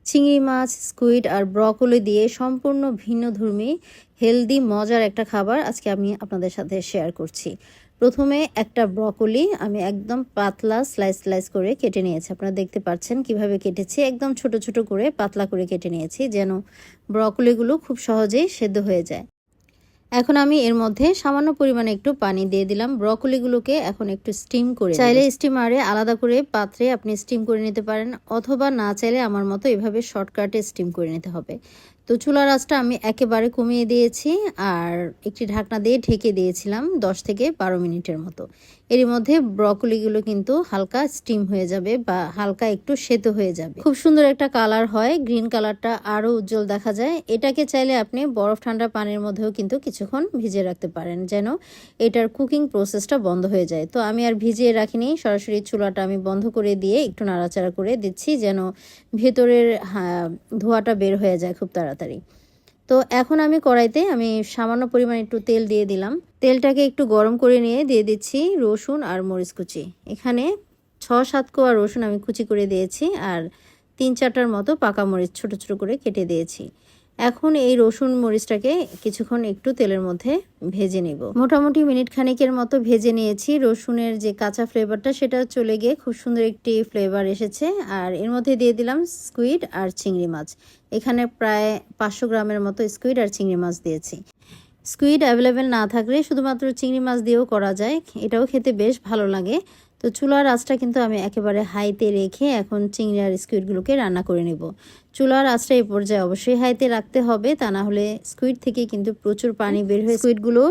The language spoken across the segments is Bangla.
চিংড়ি মাছ, স্কুইড আর ব্রকলি দিয়ে সম্পূর্ণ ভিন্নধর্মী হেলদি মজার একটা খাবার আজকে আমি আপনাদের সাথে শেয়ার করছি। প্রথমে একটা ব্রকলি আমি একদম পাতলা স্লাইস করে কেটে নিয়েছি। আপনারা দেখতে পাচ্ছেন কিভাবে কেটেছি, একদম ছোট ছোট করে পাতলা করে কেটে নিয়েছি যেন ব্রকলিগুলো খুব সহজেই সেদ্ধ হয়ে যায়। এখন আমি এর মধ্যে সামান্য পরিমাণে একটু পানি দিয়ে দিলাম। ব্রকলিগুলোকে এখন একটু স্টিম করে, চাইলে স্টিমারে আলাদা করে পাত্রে আপনি স্টিম করে নিতে পারেন, অথবা না চাইলে আমার মতো এভাবে শর্টকাটে স্টিম করে নিতে হবে। তো চুলার আঁচটা আমি একেবারে কমিয়ে দিয়েছি আর একটি ঢাকনা দিয়ে ঢেকে দিয়েছিলাম 10 থেকে 12 মিনিটের মতো। এর মধ্যে ব্রকলিগুলো কিন্তু হালকা স্টিম হয়ে যাবে বা হালকা একটু সেদ্ধ হয়ে যাবে। খুব সুন্দর একটা কালার হয়, গ্রিন কালারটা আরও উজ্জ্বল দেখা যায়। এটাকে চাইলে আপনি বরফ ঠান্ডা পানির মধ্যেও কিন্তু কিছুক্ষণ ভিজিয়ে রাখতে পারেন যেন এটার কুকিং প্রসেসটা বন্ধ হয়ে যায়। তো আমি আর ভিজিয়ে রাখিনি, সরাসরি চুলাটা আমি বন্ধ করে দিয়ে একটু নাড়াচাড়া করে দিচ্ছি যেন ভেতরের ধোঁয়াটা বের হয়ে যায় খুব তাড়াতাড়ি। তো এখন আমি কড়াইতে আমি সামান্য পরিমাণ একটু তেল দিয়ে দিলাম। তেলটাকে একটু গরম করে নিয়ে দিয়ে দিচ্ছি রসুন আর মরিচ কুচি। এখানে 6-7 কোয়া রসুন আমি কুচি করে দিয়েছি আর 3-4টার মতো পাকা মরিচ ছোট ছোট করে কেটে দিয়েছি। এখন এই রসুন মরিচটাকে কিছুক্ষণ একটু তেলের মধ্যে ভেজে নেব। মোটামুটি মিনিট খানেকের মতো ভেজে নিয়েছি। রসুনের যে কাঁচা ফ্লেভারটা সেটা চলে গিয়ে খুব সুন্দর একটি ফ্লেভার এসেছে। আর এর মধ্যে দিয়ে দিলাম স্কুইড আর চিংড়ি মাছ। এখানে প্রায় 500 গ্রামের মতো স্কুইড আর চিংড়ি মাছ দিয়েছি। স্কুইড অ্যাভেলেবেল না থাকলে শুধুমাত্র চিংড়ি মাছ দিয়েও করা যায়, এটাও খেতে বেশ ভালো লাগে। তো চুলার আঁচটা কিন্তু আমি একেবারে হাইতে রেখে এখন চিংড়ি আর স্কুইডগুলোকে রান্না করে নেব। চুলার আঁচটা এই পর্যায়ে অবশ্যই হাইতে রাখতে হবে, তা না হলে স্কুইড থেকে কিন্তু প্রচুর পানি বের হয়ে স্কুইডগুলো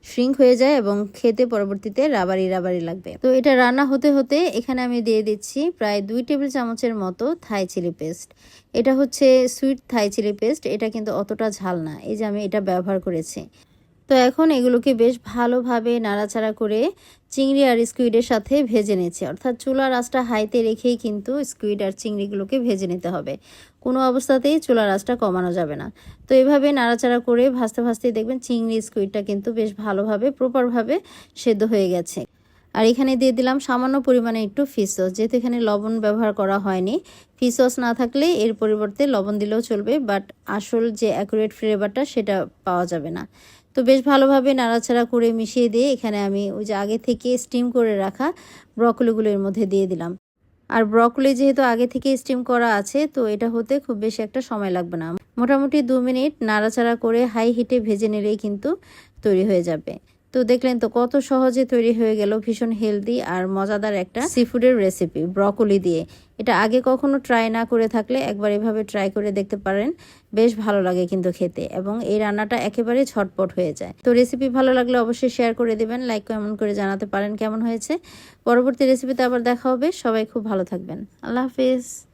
শ্রিঙ্ক হয়ে যায় এবং খেতে পরবর্তীতে রাবারি লাগবে। তো এটা রান্না হতে হতে এখানে আমি দিয়ে দিচ্ছি প্রায় 2 টেবিল চামচের মতো থাই চিলি পেস্ট। এটা হচ্ছে সুইট থাই চিলি পেস্ট, এটা কিন্তু অতটা ঝাল না, এই যে আমি এটা ব্যবহার করেছি। তো এখন এগুলোকে বেশ ভালোভাবে নাড়াচাড়া করে চিংড়ি আর স্কুইডের সাথে ভেজে নিচ্ছি। অর্থাৎ চুলার আঁচটা হাইতে রেখেই কিন্তু স্কুইড আর চিংড়িগুলোকে ভেজে নিতে হবে, কোনো অবস্থাতেই চুলার আঁচটা কমানো যাবে না। তো এভাবে নাড়াচাড়া করে ভাজতে ভাজতেই দেখবেন চিংড়ি স্কুইডটা কিন্তু বেশ ভালোভাবে প্রপারভাবে সেদ্ধ হয়ে গেছে। আর এখানে দিয়ে দিলাম সামান্য পরিমাণে একটু ফিশ সস, যেহেতু এখানে লবণ ব্যবহার করা হয়নি। ফিশ সস না থাকলে এর পরিবর্তে লবণ দিলেও চলবে, বাট আসল যে অ্যাকুরেট ফ্লেভারটা সেটা পাওয়া যাবে না। তো বেশ ভালোভাবে নাড়াচাড়া করে মিশিয়ে দিয়ে এখানে আমি ওই যে আগে থেকে স্টিম করে রাখা ব্রকলিগুলো এর মধ্যে দিয়ে দিলাম। আর ব্রকলি যেহেতু আগে থেকে স্টিম করা আছে, তো এটা হতে খুব বেশি একটা সময় লাগবে না। মোটামুটি 2 মিনিট নাড়াচাড়া করে হাই হিটে ভেজে নিলেই কিন্তু তৈরি হয়ে যাবে। তো দেখলেন তো কত সহজে তৈরি হয়ে গেল ভীষণ হেলদি আর মজাদার একটা সিফুডের রেসিপি ব্রকলি দিয়ে। এটা আগে কখনো ট্রাই না করে থাকলে একবার এভাবে ট্রাই করে দেখতে পারেন, বেশ ভালো লাগে কিন্তু খেতে, এবং এই রান্নাটা একেবারে ঝটপট হয়ে যায়। তো রেসিপি ভালো লাগলে অবশ্যই শেয়ার করে দিবেন, লাইক কমেন্ট করে জানাতে পারেন কেমন হয়েছে। পরবর্তী রেসিপিতে আবার দেখা হবে। সবাই খুব ভালো থাকবেন। আল্লাহ হাফিজ।